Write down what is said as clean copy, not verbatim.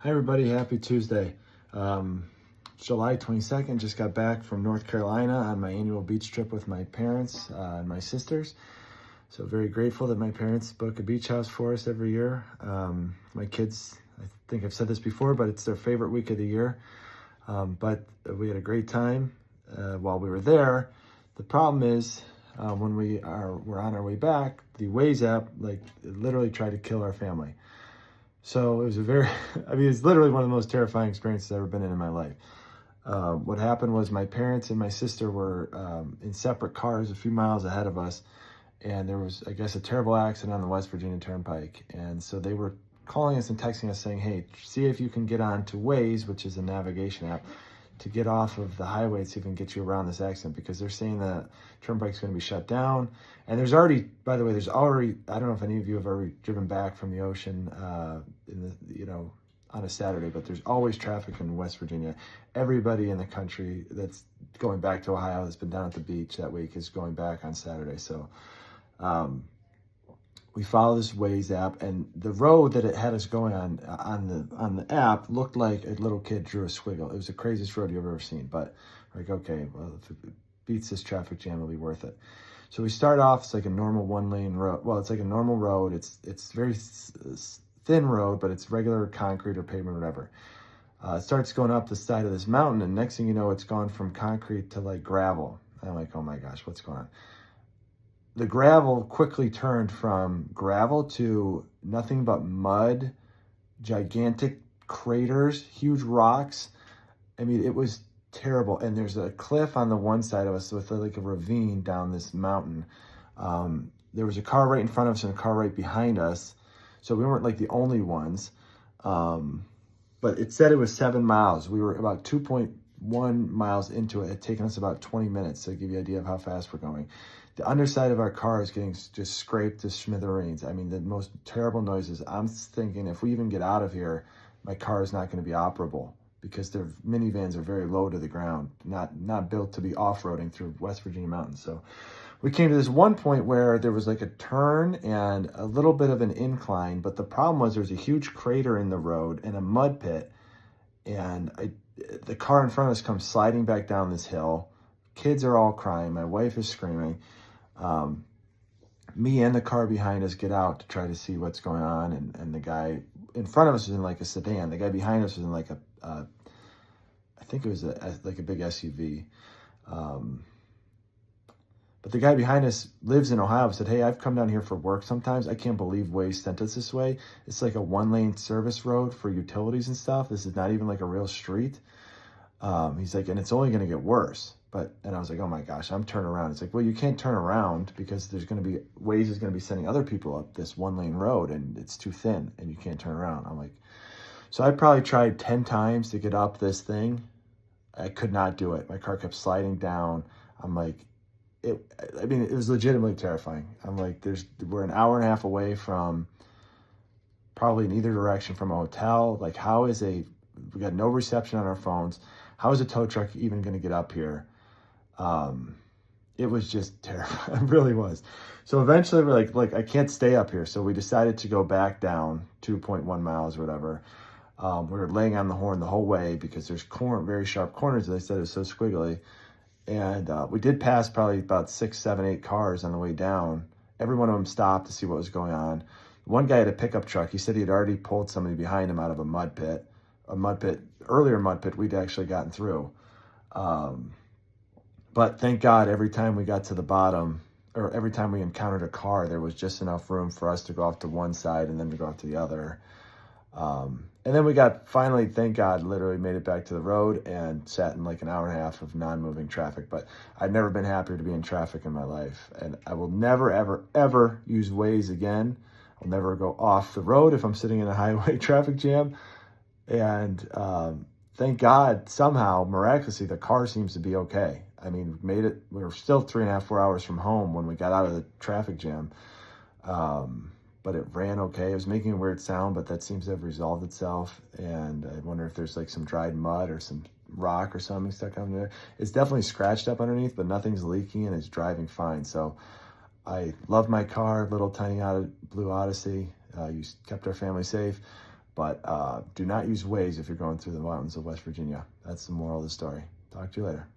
Hi everybody, happy Tuesday. July 22nd, just got back from North Carolina on my annual beach trip with my parents and my sisters. So very grateful that my parents book a beach house for us every year. My kids, I think I've said this before, but it's their favorite week of the year. But we had a great time while we were there. The problem is when we're on our way back, the Waze app it literally tried to kill our family. So it was it's literally one of the most terrifying experiences I've ever been in my life. What happened was my parents and my sister were in separate cars a few miles ahead of us, and there was, I guess, a terrible accident on the West Virginia Turnpike. And so they were calling us and texting us saying, hey, see if you can get on to Waze, which is a navigation app, to get off of the highway and see if we can get you around this accident, because they're saying the turnpike's going to be shut down. And there's already, by the way, I don't know if any of you have ever driven back from the ocean on a Saturday, but there's always traffic in West Virginia. Everybody in the country that's going back to Ohio that's been down at the beach that week is going back on Saturday. So we follow this Waze app, and the road that it had us going on the app looked like a little kid drew a squiggle. It was the craziest road you've ever seen, but we're like, okay, well, if it beats this traffic jam, it'll be worth it. So we start off, it's like a normal one-lane road. Well, it's like a normal road. It's very thin road, but it's regular concrete or pavement or whatever. It starts going up the side of this mountain, and next thing you know, it's gone from concrete to like gravel. And I'm like, oh my gosh, what's going on? The gravel quickly turned from gravel to nothing but mud, gigantic craters, huge rocks. I mean, it was terrible. And there's a cliff on the one side of us with like a ravine down this mountain. There was a car right in front of us and a car right behind us. So we weren't like the only ones. But it said it was 7 miles. We were about 2.1 miles into it. It had taken us about 20 minutes to give you an idea of how fast we're going. The underside of our car is getting just scraped to smithereens. I mean, the most terrible noises. I'm thinking if we even get out of here, my car is not going to be operable, because their minivans are very low to the ground, not built to be off-roading through West Virginia mountains. So we came to this one point where there was like a turn and a little bit of an incline, but the problem was there was a huge crater in the road and a mud pit, and the car in front of us comes sliding back down this hill. Kids are all crying. My wife is screaming. Me and the car behind us get out to try to see what's going on, and the guy in front of us was in like a sedan. The guy behind us was in like I think it was like a big SUV. But the guy behind us lives in Ohio. Said, hey, I've come down here for work sometimes. I can't believe Waze sent us this way. It's like a one-lane service road for utilities and stuff. This is not even like a real street. He's like, and it's only going to get worse. And I was like, oh my gosh, I'm turning around. It's like, well, you can't turn around because Waze is going to be sending other people up this one-lane road, and it's too thin and you can't turn around. I'm like, so I probably tried 10 times to get up this thing. I could not do it. My car kept sliding down. I'm like, it was legitimately terrifying. I'm like, we're an hour and a half away from probably in either direction from a hotel. Like, we got no reception on our phones. How is a tow truck even going to get up here? It was just terrifying. It really was. So eventually we're like, I can't stay up here. So we decided to go back down 2.1 miles or whatever. We were laying on the horn the whole way because there's very sharp corners. They said it was so squiggly. And we did pass probably about 6, 7, 8 cars on the way down. Every one of them stopped to see what was going on. One guy had a pickup truck. He said he had already pulled somebody behind him out of a mud pit. Earlier mud pit we'd actually gotten through. But thank God every time we got to the bottom, or every time we encountered a car, there was just enough room for us to go off to one side and then to go off to the other. And then we finally, thank God, literally made it back to the road and sat in like an hour and a half of non-moving traffic. But I've never been happier to be in traffic in my life. And I will never, ever, ever use Waze again. I'll never go off the road if I'm sitting in a highway traffic jam. And thank God, somehow, miraculously, the car seems to be okay. I mean, we made it. We were still 3.5, 4 hours from home when we got out of the traffic jam. But it ran okay. It was making a weird sound, but that seems to have resolved itself. And I wonder if there's like some dried mud or some rock or something stuck on there. It's definitely scratched up underneath, but nothing's leaking and it's driving fine. So I love my car, little tiny blue Odyssey. You kept our family safe. But do not use Waze if you're going through the mountains of West Virginia. That's the moral of the story. Talk to you later.